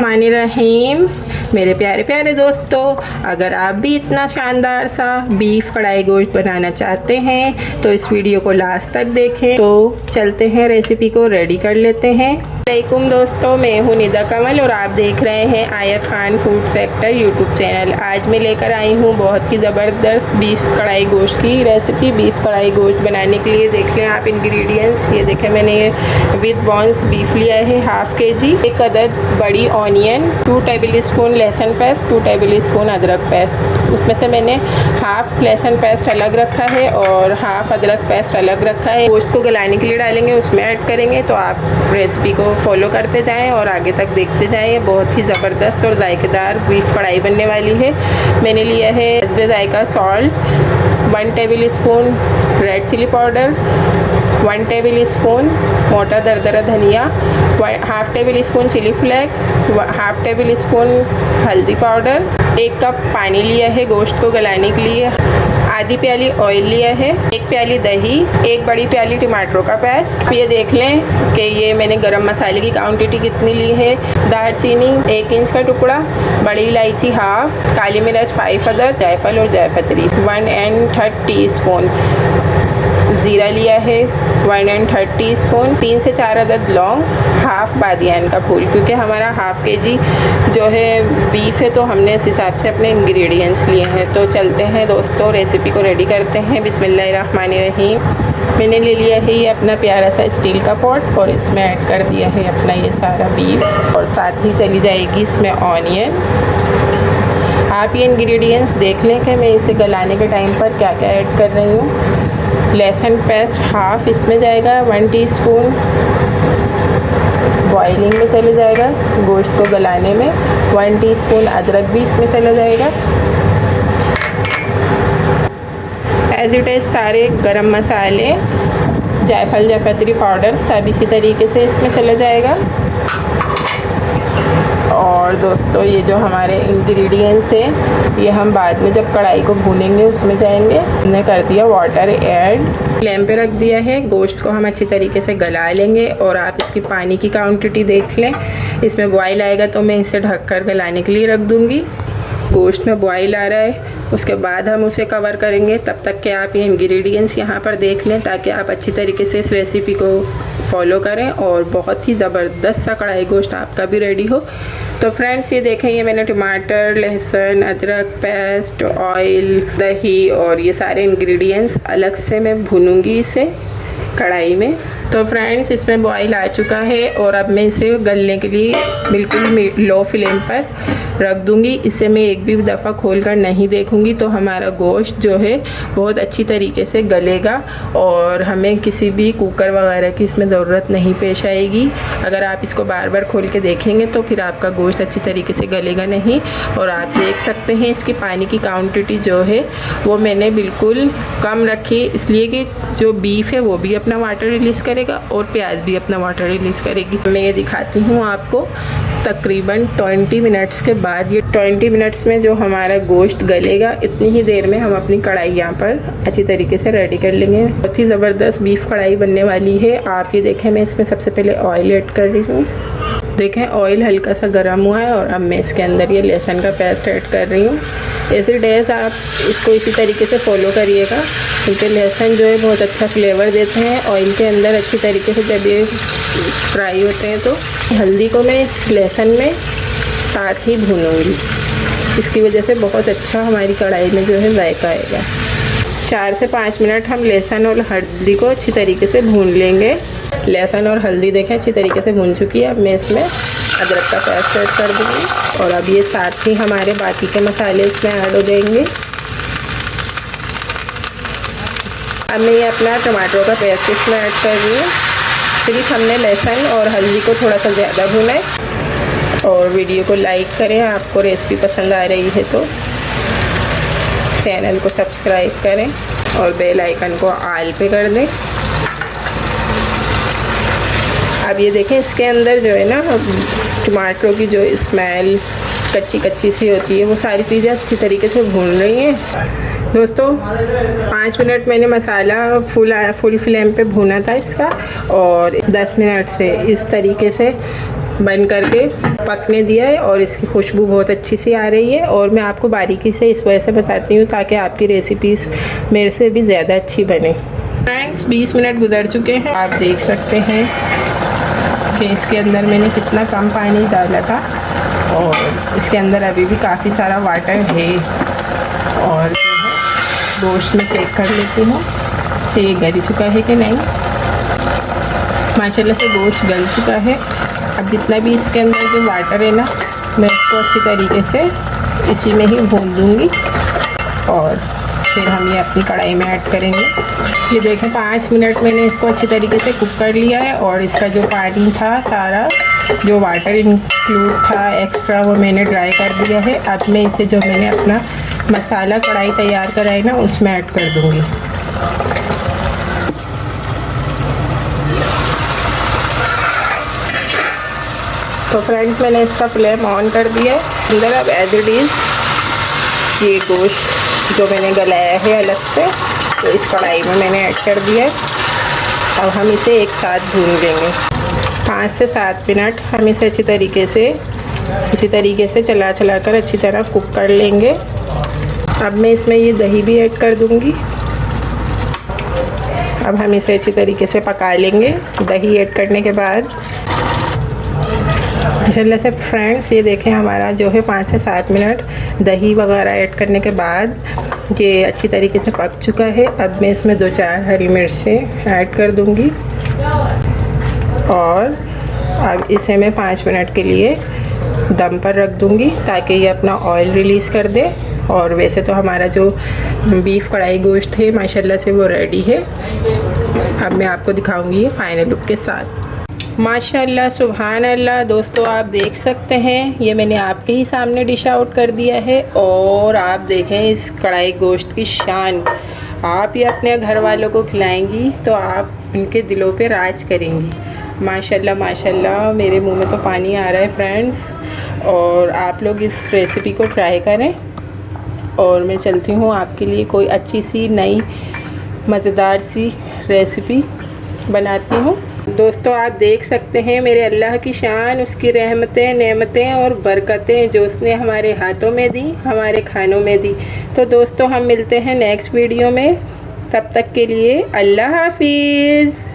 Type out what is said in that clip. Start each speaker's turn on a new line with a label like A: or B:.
A: बिस्मिल्लाहिर्रहमानिर्रहीम। मेरे प्यारे प्यारे दोस्तों, अगर आप भी इतना शानदार सा बीफ कढ़ाई गोश्त बनाना चाहते हैं तो इस वीडियो को लास्ट तक देखें। तो चलते हैं, रेसिपी को रेडी कर लेते हैं। वालेकुम दोस्तों, मैं हूं निदा कमल और आप देख रहे हैं आयत Khan food sector YouTube channel. आज मैं लेकर आई हूं बहुत ही ज़बरदस्त बीफ कढ़ाई गोश्त की रेसिपी। बीफ कढ़ाई गोश्त बनाने के लिए देख लें आप इंग्रेडिएंट्स। ये देखें, मैंने विद बॉन्स बीफ लिया है हाफ kg, 1 अदद बड़ी ऑनियन, 2 टेबल स्पून लहसुन पेस्ट, 2 टेबल स्पून अदरक पेस्ट। उसमें से मैंने हाफ लहसुन पेस्ट अलग रखा है और हाफ अदरक पेस्ट अलग रखा है। गोश्त को गलाने के लिए डालेंगे, उसमें ऐड करेंगे। तो आप रेसिपी को फॉलो करते जाएं और आगे तक देखते जाएं। बहुत ही ज़बरदस्त और जायकेदार बीफ कढ़ाई बनने वाली है। मैंने लिया है Zayka salt, 1 tablespoon red chilli powder, 1 tablespoon मोटा दरदरा धनिया, half tablespoon chilli flakes, half tablespoon हल्दी पाउडर, 1 कप पानी लिया है गोश्त को गलाने के लिए, आधी प्याली ऑयल लिया है, 1 प्याली दही, 1 बड़ी प्याली टमाटरों का पेस्ट। ये देख लें कि ये मैंने गरम मसाले की क्वांटिटी कितनी ली है। दालचीनी 1 इंच का टुकड़ा, बड़ी इलायची हाफ, काली मिर्च 5 अदद, जायफल और जायपत्री 1/3 टीस्पून, ज़ीरा लिया है 1/3 टीस्पून, 3 से 4 अदद लौंग, हाफ बादियान का फूल। क्योंकि हमारा हाफ kg जो है बीफ है तो हमने इस हिसाब से अपने इंग्रेडिएंट्स लिए हैं। तो चलते हैं दोस्तों, रेसिपी को रेडी करते हैं। बिस्मिल्लाहिर्रहमानिर्रहीम। मैंने ले लिया है ये अपना प्यारा सा स्टील का पॉट और इसमें ऐड कर दिया है अपना ये सारा बीफ और साथ ही चली जाएगी इसमें ऑनियन। आप ये इंग्रेडिएंट्स देख लें कि मैं इसे गलाने के टाइम पर क्या क्या ऐड कर रही हूँ। लहसुन पेस्ट हाफ इसमें जाएगा, 1 टीस्पून बॉइलिंग में चले जाएगा गोश्त को गलाने में, 1 टीस्पून अदरक भी इसमें चला जाएगा। एज इट इज़ सारे गरम मसाले, जायफल जायपत्री पाउडर सब इसी तरीके से इसमें चला जाएगा। और दोस्तों ये जो हमारे इंग्रेडिएंट्स हैं ये हम बाद में जब कढ़ाई को भूनेंगे उसमें जाएंगे। हमने कर दिया वाटर ऐड, फ्लेम पे रख दिया है। गोश्त को हम अच्छी तरीके से गला लेंगे और आप इसकी पानी की क्वांटिटी देख लें। इसमें बॉयल आएगा तो मैं इसे ढककर गलाने के लिए रख दूँगी। गोश्त में बॉयल आ रहा है, उसके बाद हम उसे कवर करेंगे। तब तक के आप ये इंग्रेडिएंट्स यहाँ पर देख लें ताकि आप अच्छी तरीके से इस रेसिपी को फॉलो करें और बहुत ही ज़बरदस्त सा कढ़ाई गोश्त आपका भी रेडी हो। तो फ्रेंड्स ये देखें, ये मैंने टमाटर, लहसुन, अदरक पेस्ट, ऑयल, दही और ये सारे इंग्रेडिएंट्स अलग से मैं भूनूंगी इसे कढ़ाई में। तो फ्रेंड्स इसमें बॉईल आ चुका है और अब मैं इसे गलने के लिए बिल्कुल लो फ्लेम पर रख दूंगी। इसे मैं एक भी दफ़ा खोलकर नहीं देखूंगी तो हमारा गोश्त जो है बहुत अच्छी तरीके से गलेगा और हमें किसी भी कुकर वगैरह की इसमें ज़रूरत नहीं पेश आएगी। अगर आप इसको बार बार खोल के देखेंगे तो फिर आपका गोश्त अच्छी तरीके से गलेगा नहीं। और आप देख सकते हैं इसकी पानी की क्वांटिटी जो है वो मैंने बिल्कुल कम रखी, इसलिए कि जो बीफ है वो भी अपना वाटर रिलीज़ करेगा और प्याज भी अपना वाटर रिलीज़ करेगी। मैं ये दिखाती हूँ आपको। तकरीबन 20 मिनट्स के बाद, ये 20 मिनट्स में जो हमारा गोश्त गलेगा इतनी ही देर में हम अपनी कढ़ाई यहाँ पर अच्छी तरीके से रेडी कर लेंगे। बहुत ही ज़बरदस्त बीफ कढ़ाई बनने वाली है। आप ये देखें, मैं इसमें सबसे पहले ऑयल ऐड कर रही हूँ। देखें ऑयल हल्का सा गर्म हुआ है और अब मैं इसके अंदर ये लहसुन का पेस्ट ऐड कर रही हूँ। ऐसे डेज आप इसको इसी तरीके से फॉलो करिएगा क्योंकि लहसुन जो है बहुत अच्छा फ्लेवर देते हैं ऑयल के अंदर अच्छी तरीके से जब ये फ्राई होते हैं। तो हल्दी को मैं इस लहसुन में साथ ही भूनूंगी, इसकी वजह से बहुत अच्छा हमारी कढ़ाई में जो है जायका आएगा। 4 से 5 मिनट हम लहसुन और हल्दी को अच्छी तरीके से भून लेंगे। लहसुन और हल्दी देखें अच्छी तरीके से भून चुकी है। अब मैं इसमें अदरक का पेस्ट ऐड कर दूँगी और अब ये साथ ही हमारे बाकी के मसाले इसमें ऐड हो जाएंगे। अब मैं ये अपना टमाटरों का पेस्ट इसमें ऐड कर रही हूँ। सिर्फ हमने लहसुन और हल्दी को थोड़ा सा ज़्यादा भुना है। और वीडियो को लाइक करें, आपको रेसिपी पसंद आ रही है तो चैनल को सब्सक्राइब करें और बेल आइकन को ऑल पे कर दें। अब ये देखें इसके अंदर जो है ना टमाटरों की जो स्मेल कच्ची कच्ची सी होती है वो सारी चीज़ें अच्छी तरीके से भून रही हैं। दोस्तों 5 मिनट मैंने मसाला फुल फ्लेम पे भूना था इसका और 10 मिनट से इस तरीके से बंद करके पकने दिया है और इसकी खुशबू बहुत अच्छी सी आ रही है। और मैं आपको बारीकी से इस वजह से बताती हूँ ताकि आपकी रेसिपीज़ मेरे से भी ज़्यादा अच्छी बने। फ्रेंड्स 20 मिनट गुजर चुके हैं, आप देख सकते हैं कि इसके अंदर मैंने कितना कम पानी डाला था और इसके अंदर अभी भी काफ़ी सारा वाटर है। और जो है गोश्त में चेक कर लेती हूँ कि ये गल चुका है कि नहीं। माशाल्लाह से गोश्त गल चुका है। अब जितना भी इसके अंदर जो वाटर है ना, मैं उसको अच्छी तरीके से इसी में ही भून दूँगी और फिर हम ये अपनी कढ़ाई में ऐड करेंगे। ये देखें 5 मिनट मैंने इसको अच्छी तरीके से कुक कर लिया है और इसका जो पानी था, सारा जो वाटर इंक्लूड था एक्स्ट्रा, वो मैंने ड्राई कर दिया है। अब मैं इसे जो मैंने अपना मसाला कढ़ाई तैयार करा है ना, उसमें ऐड कर दूँगी। तो फ्रेंड्स मैंने इसका फ्लेम ऑन कर दिया है। अंदर अब एज इट इज़ ये गोश्त जो मैंने गलाया है अलग से, तो इस कढ़ाई में मैंने ऐड कर दिया है। अब हम इसे एक साथ भून लेंगे 5 से 7 मिनट। हम इसे अच्छी तरीके से चला कर अच्छी तरह कुक कर लेंगे। अब मैं इसमें ये दही भी ऐड कर दूंगी। अब हम इसे अच्छी तरीके से पका लेंगे। दही ऐड करने के बाद माशाल्लाह से फ्रेंड्स ये देखें हमारा जो है 5 से 7 मिनट दही वगैरह ऐड करने के बाद ये अच्छी तरीके से पक चुका है। अब मैं इसमें 2-4 हरी मिर्चें ऐड कर दूंगी और अब इसे मैं 5 मिनट के लिए दम पर रख दूंगी ताकि ये अपना ऑयल रिलीज़ कर दे। और वैसे तो हमारा जो बीफ कढ़ाई गोश्त है माशाल्लाह से वो रेडी है। अब मैं आपको दिखाऊंगी ये फाइनल लुक के साथ। माशाल्लाह सुभान अल्लाह। दोस्तों आप देख सकते हैं ये मैंने आपके ही सामने डिश आउट कर दिया है। और आप देखें इस कढ़ाई गोश्त की शान। आप ये अपने घर वालों को खिलाएंगी तो आप उनके दिलों पे राज करेंगी। माशाल्लाह माशाल्लाह, मेरे मुंह में तो पानी आ रहा है फ्रेंड्स। और आप लोग इस रेसिपी को ट्राई करें। और मैं चलती हूँ आपके लिए कोई अच्छी सी नई मज़ेदार सी रेसिपी बनाती हूँ। दोस्तों आप देख सकते हैं मेरे अल्लाह की शान, उसकी रहमतें, नेमतें और बरकतें जो उसने हमारे हाथों में दी, हमारे खानों में दी। तो दोस्तों हम मिलते हैं नेक्स्ट वीडियो में। तब तक के लिए अल्लाह हाफिज़।